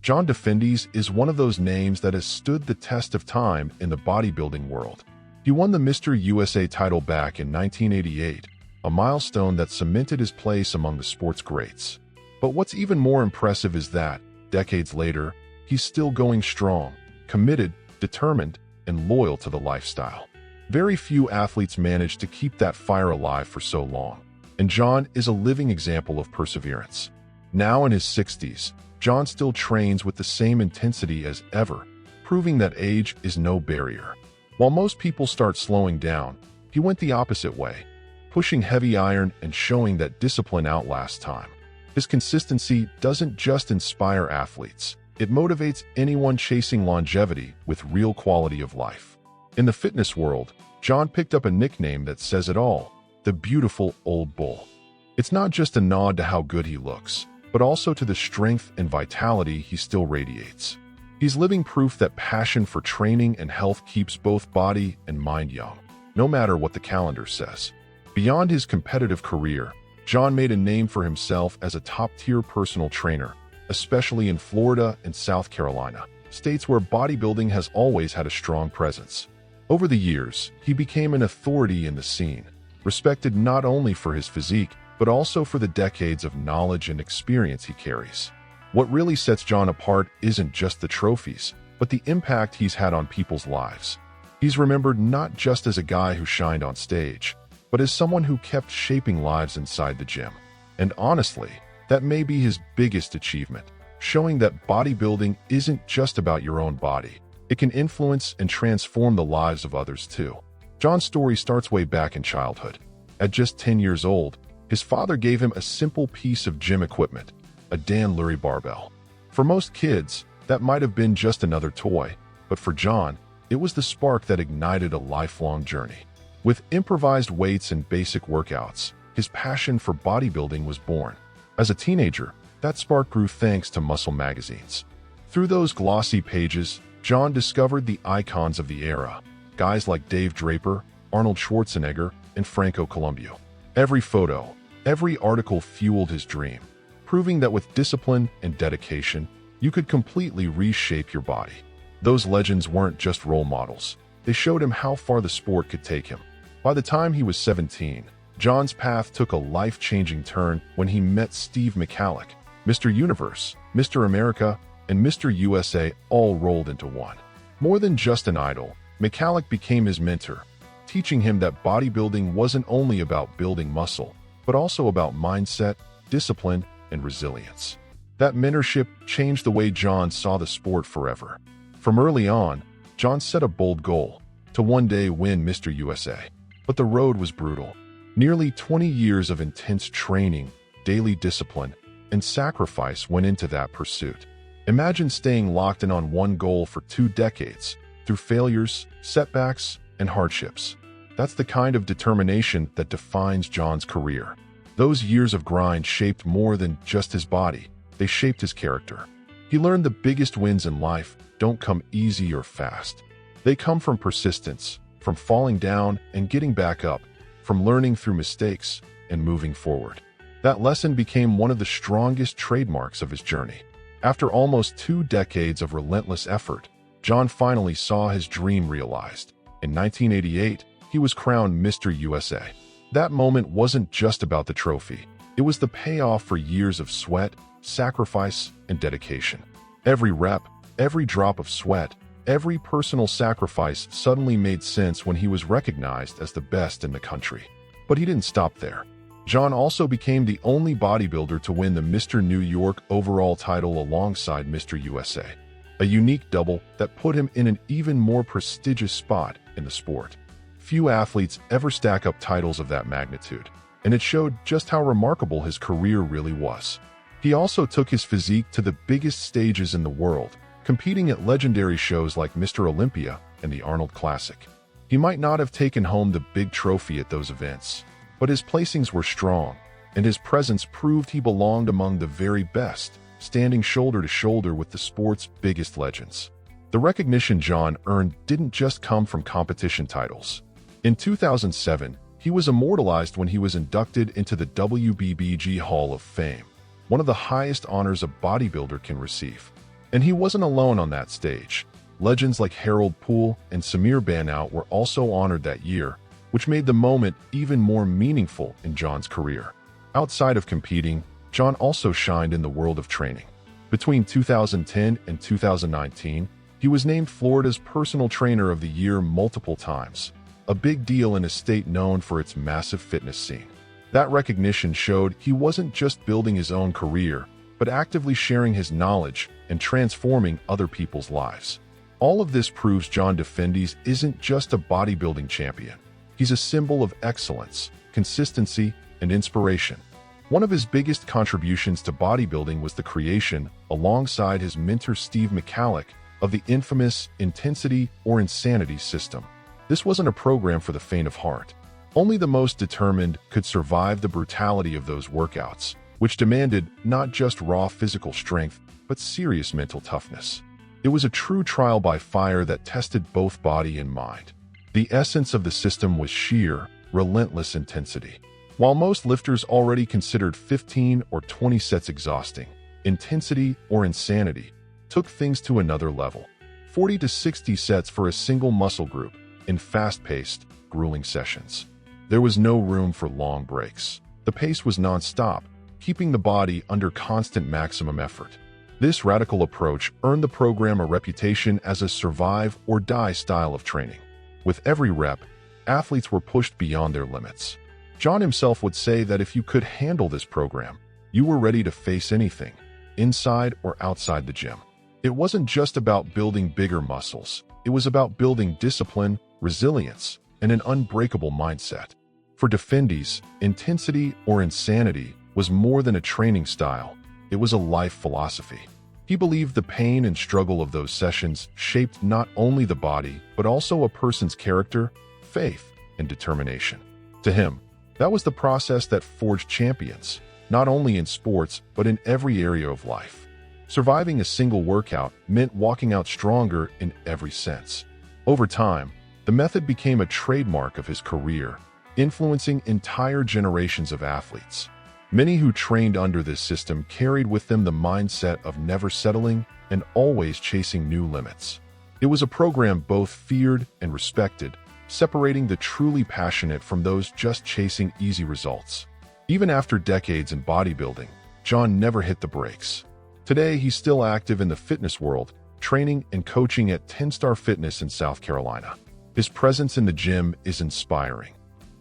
John Defendies is one of those names that has stood the test of time in the bodybuilding world. He won the Mr. USA title back in 1988, a milestone that cemented his place among the sport's greats. But what's even more impressive is that, decades later, he's still going strong, committed, determined, and loyal to the lifestyle. Very few athletes manage to keep that fire alive for so long, and John is a living example of perseverance. Now in his 60s, John still trains with the same intensity as ever, proving that age is no barrier. While most people start slowing down, he went the opposite way, pushing heavy iron and showing that discipline outlasts time. His consistency doesn't just inspire athletes, it motivates anyone chasing longevity with real quality of life. In the fitness world, John picked up a nickname that says it all, the beautiful old bull. It's not just a nod to how good he looks, but also to the strength and vitality he still radiates. He's living proof that passion for training and health keeps both body and mind young, no matter what the calendar says. Beyond his competitive career, John made a name for himself as a top-tier personal trainer, especially in Florida and South Carolina, states where bodybuilding has always had a strong presence. Over the years, he became an authority in the scene, respected not only for his physique, but also for the decades of knowledge and experience he carries. What really sets John apart isn't just the trophies, but the impact he's had on people's lives. He's remembered not just as a guy who shined on stage, but as someone who kept shaping lives inside the gym. And honestly, that may be his biggest achievement, showing that bodybuilding isn't just about your own body. It can influence and transform the lives of others too. John's story starts way back in childhood. At just 10 years old, his father gave him a simple piece of gym equipment, a Dan Lurie barbell. For most kids, that might have been just another toy, but for John, it was the spark that ignited a lifelong journey. With improvised weights and basic workouts, his passion for bodybuilding was born. As a teenager, that spark grew thanks to muscle magazines. Through those glossy pages, John discovered the icons of the era, guys like Dave Draper, Arnold Schwarzenegger, and Franco Columbu. Every photo, every article fueled his dream, proving that with discipline and dedication, you could completely reshape your body. Those legends weren't just role models. They showed him how far the sport could take him. By the time he was 17, John's path took a life-changing turn when he met Steve McCallick. Mr. Universe, Mr. America, and Mr. USA all rolled into one. More than just an idol, McCallick became his mentor, teaching him that bodybuilding wasn't only about building muscle, but also about mindset, discipline, and resilience. That mentorship changed the way John saw the sport forever. From early on, John set a bold goal, to one day win Mr. USA. But the road was brutal. Nearly 20 years of intense training, daily discipline, and sacrifice went into that pursuit. Imagine staying locked in on one goal for 2 decades, through failures, setbacks, and hardships. That's the kind of determination that defines John's career. Those years of grind shaped more than just his body. They shaped his character. He learned the biggest wins in life don't come easy or fast. They come from persistence, from falling down and getting back up, from learning through mistakes and moving forward. That lesson became one of the strongest trademarks of his journey. After almost 2 decades of relentless effort, John finally saw his dream realized. In 1988, he was crowned Mr. USA. That moment wasn't just about the trophy. It was the payoff for years of sweat, sacrifice, and dedication. Every rep, every drop of sweat, every personal sacrifice suddenly made sense when he was recognized as the best in the country. But he didn't stop there. John also became the only bodybuilder to win the Mr. New York overall title alongside Mr. USA, a unique double that put him in an even more prestigious spot in the sport. Few athletes ever stack up titles of that magnitude, and it showed just how remarkable his career really was. He also took his physique to the biggest stages in the world, competing at legendary shows like Mr. Olympia and the Arnold Classic. He might not have taken home the big trophy at those events, but his placings were strong, and his presence proved he belonged among the very best, standing shoulder to shoulder with the sport's biggest legends. The recognition John earned didn't just come from competition titles. In 2007, he was immortalized when he was inducted into the WBBG Hall of Fame, one of the highest honors a bodybuilder can receive. And he wasn't alone on that stage. Legends like Harold Poole and Samir Banout were also honored that year, which made the moment even more meaningful in John's career. Outside of competing, John also shined in the world of training. Between 2010 and 2019, he was named Florida's Personal Trainer of the Year multiple times, a big deal in a state known for its massive fitness scene. That recognition showed he wasn't just building his own career, but actively sharing his knowledge and transforming other people's lives. All of this proves John Defendies isn't just a bodybuilding champion. He's a symbol of excellence, consistency, and inspiration. One of his biggest contributions to bodybuilding was the creation, alongside his mentor Steve McCallick, of the infamous Intensity or Insanity system. This wasn't a program for the faint of heart. Only the most determined could survive the brutality of those workouts, which demanded not just raw physical strength, but serious mental toughness. It was a true trial by fire that tested both body and mind. The essence of the system was sheer, relentless intensity. While most lifters already considered 15 or 20 sets exhausting, Intensity or Insanity took things to another level. 40 to 60 sets for a single muscle group in fast-paced, grueling sessions. There was no room for long breaks. The pace was non-stop, keeping the body under constant maximum effort. This radical approach earned the program a reputation as a survive-or-die style of training. With every rep, athletes were pushed beyond their limits. John himself would say that if you could handle this program, you were ready to face anything, inside or outside the gym. It wasn't just about building bigger muscles. It was about building discipline, resilience, and an unbreakable mindset. For Defendies, Intensity or Insanity was more than a training style. It was a life philosophy. He believed the pain and struggle of those sessions shaped not only the body, but also a person's character, faith, and determination. To him, that was the process that forged champions, not only in sports, but in every area of life. Surviving a single workout meant walking out stronger in every sense. Over time, the method became a trademark of his career, influencing entire generations of athletes. Many who trained under this system carried with them the mindset of never settling and always chasing new limits. It was a program both feared and respected, separating the truly passionate from those just chasing easy results. Even after decades in bodybuilding, John never hit the brakes. Today, he's still active in the fitness world, training and coaching at 10-Star Fitness in South Carolina. His presence in the gym is inspiring.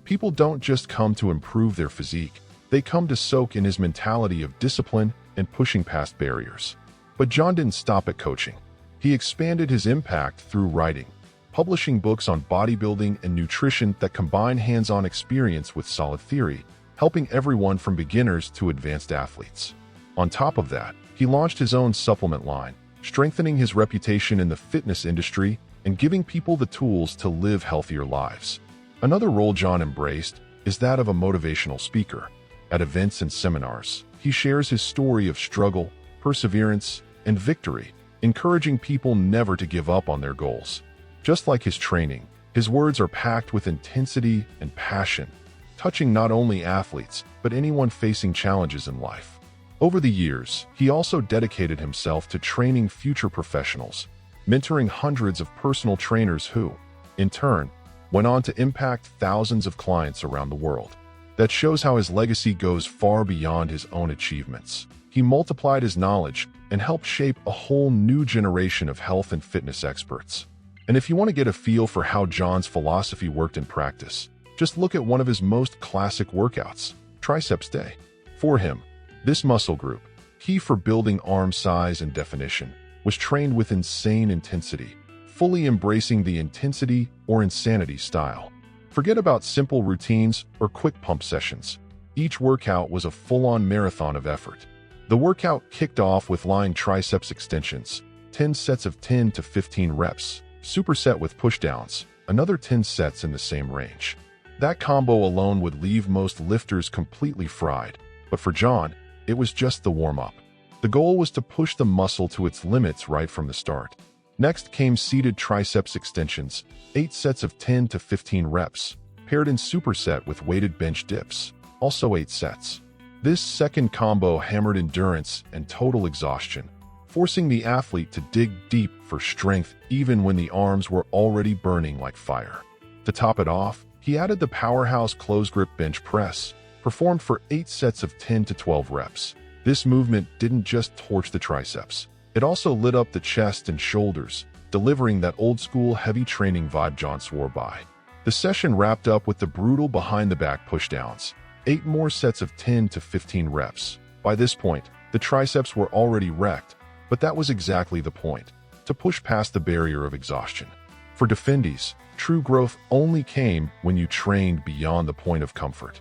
People don't just come to improve their physique, they come to soak in his mentality of discipline and pushing past barriers. But John didn't stop at coaching. He expanded his impact through writing, publishing books on bodybuilding and nutrition that combine hands-on experience with solid theory, helping everyone from beginners to advanced athletes. On top of that, he launched his own supplement line, strengthening his reputation in the fitness industry and giving people the tools to live healthier lives. Another role John embraced is that of a motivational speaker. At events and seminars, he shares his story of struggle, perseverance, and victory, encouraging people never to give up on their goals. Just like his training, his words are packed with intensity and passion, touching not only athletes, but anyone facing challenges in life. Over the years, he also dedicated himself to training future professionals, mentoring hundreds of personal trainers who, in turn, went on to impact thousands of clients around the world. That shows how his legacy goes far beyond his own achievements. He multiplied his knowledge and helped shape a whole new generation of health and fitness experts. And if you want to get a feel for how John's philosophy worked in practice, just look at one of his most classic workouts, Triceps Day. For him, this muscle group, key for building arm size and definition, was trained with insane intensity, fully embracing the Intensity or Insanity style. Forget about simple routines or quick pump sessions. Each workout was a full-on marathon of effort. The workout kicked off with lying triceps extensions, 10 sets of 10 to 15 reps, superset with pushdowns, another 10 sets in the same range. That combo alone would leave most lifters completely fried, but for John, it was just the warm-up. The goal was to push the muscle to its limits right from the start. Next came seated triceps extensions, 8 sets of 10 to 15 reps, paired in superset with weighted bench dips, also 8 sets. This second combo hammered endurance and total exhaustion, forcing the athlete to dig deep for strength even when the arms were already burning like fire. To top it off, he added the powerhouse close-grip bench press, performed for 8 sets of 10 to 12 reps. This movement didn't just torch the triceps. It also lit up the chest and shoulders, delivering that old-school heavy training vibe John swore by. The session wrapped up with the brutal behind-the-back pushdowns, 8 more sets of 10 to 15 reps. By this point, the triceps were already wrecked, but that was exactly the point, to push past the barrier of exhaustion. For Defendies, true growth only came when you trained beyond the point of comfort.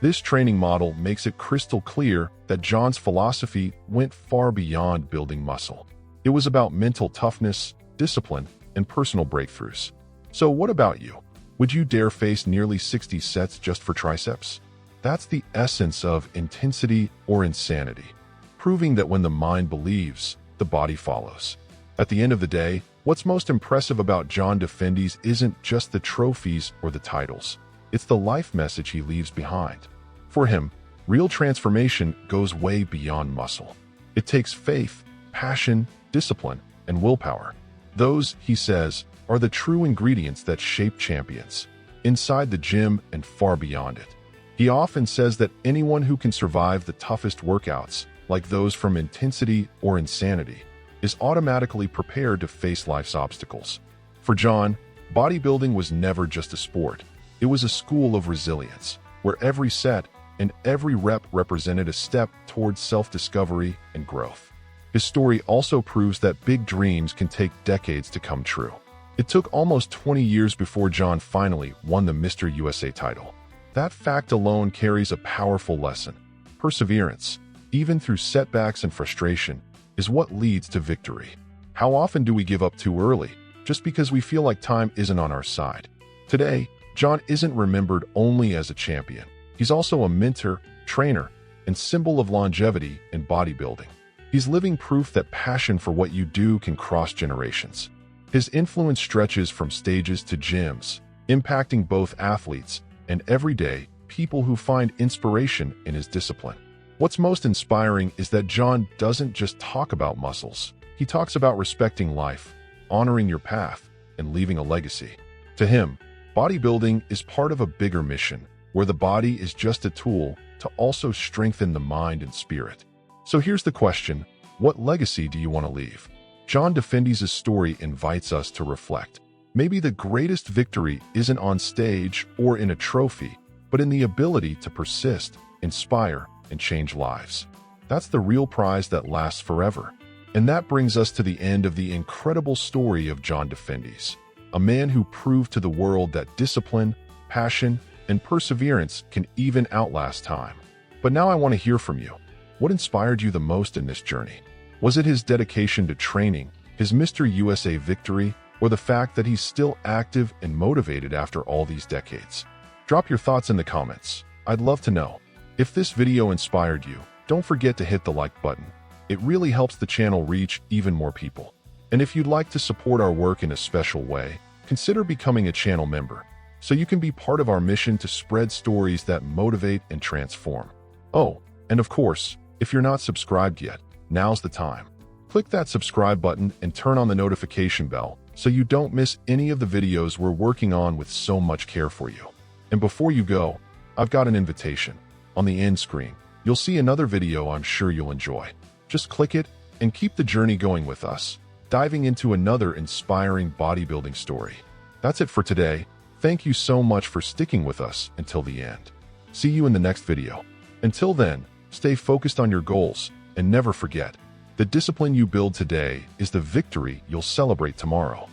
This training model makes it crystal clear that John's philosophy went far beyond building muscle. It was about mental toughness, discipline, and personal breakthroughs. So what about you? Would you dare face nearly 60 sets just for triceps? That's the essence of intensity or insanity, proving that when the mind believes, the body follows. At the end of the day, what's most impressive about John Defendies isn't just the trophies or the titles. It's the life message he leaves behind. For him, real transformation goes way beyond muscle. It takes faith, passion, discipline, and willpower. Those, he says, are the true ingredients that shape champions, inside the gym and far beyond it. He often says that anyone who can survive the toughest workouts, like those from intensity or insanity, is automatically prepared to face life's obstacles. For John, bodybuilding was never just a sport. It was a school of resilience, where every set and every rep represented a step towards self-discovery and growth. His story also proves that big dreams can take decades to come true. It took almost 20 years before John finally won the Mr. USA title. That fact alone carries a powerful lesson. Perseverance, even through setbacks and frustration, is what leads to victory. How often do we give up too early, just because we feel like time isn't on our side? Today, John isn't remembered only as a champion. He's also a mentor, trainer, and symbol of longevity in bodybuilding. He's living proof that passion for what you do can cross generations. His influence stretches from stages to gyms, impacting both athletes and everyday people who find inspiration in his discipline. What's most inspiring is that John doesn't just talk about muscles. He talks about respecting life, honoring your path, and leaving a legacy. To him, bodybuilding is part of a bigger mission, where the body is just a tool to also strengthen the mind and spirit. So here's the question: what legacy do you want to leave? John Defendies' story invites us to reflect. Maybe the greatest victory isn't on stage or in a trophy, but in the ability to persist, inspire, and change lives. That's the real prize that lasts forever. And that brings us to the end of the incredible story of John Defendies, a man who proved to the world that discipline, passion, and perseverance can even outlast time. But now I want to hear from you. What inspired you the most in this journey? Was it his dedication to training, his Mr. USA victory, or the fact that he's still active and motivated after all these decades? Drop your thoughts in the comments. I'd love to know. If this video inspired you, don't forget to hit the like button. It really helps the channel reach even more people. And if you'd like to support our work in a special way, consider becoming a channel member, so you can be part of our mission to spread stories that motivate and transform. Oh, and of course, if you're not subscribed yet, now's the time. Click that subscribe button and turn on the notification bell so you don't miss any of the videos we're working on with so much care for you. And before you go, I've got an invitation. On the end screen, you'll see another video I'm sure you'll enjoy. Just click it and keep the journey going with us, diving into another inspiring bodybuilding story. That's it for today. Thank you so much for sticking with us until the end. See you in the next video. Until then, stay focused on your goals and never forget, the discipline you build today is the victory you'll celebrate tomorrow.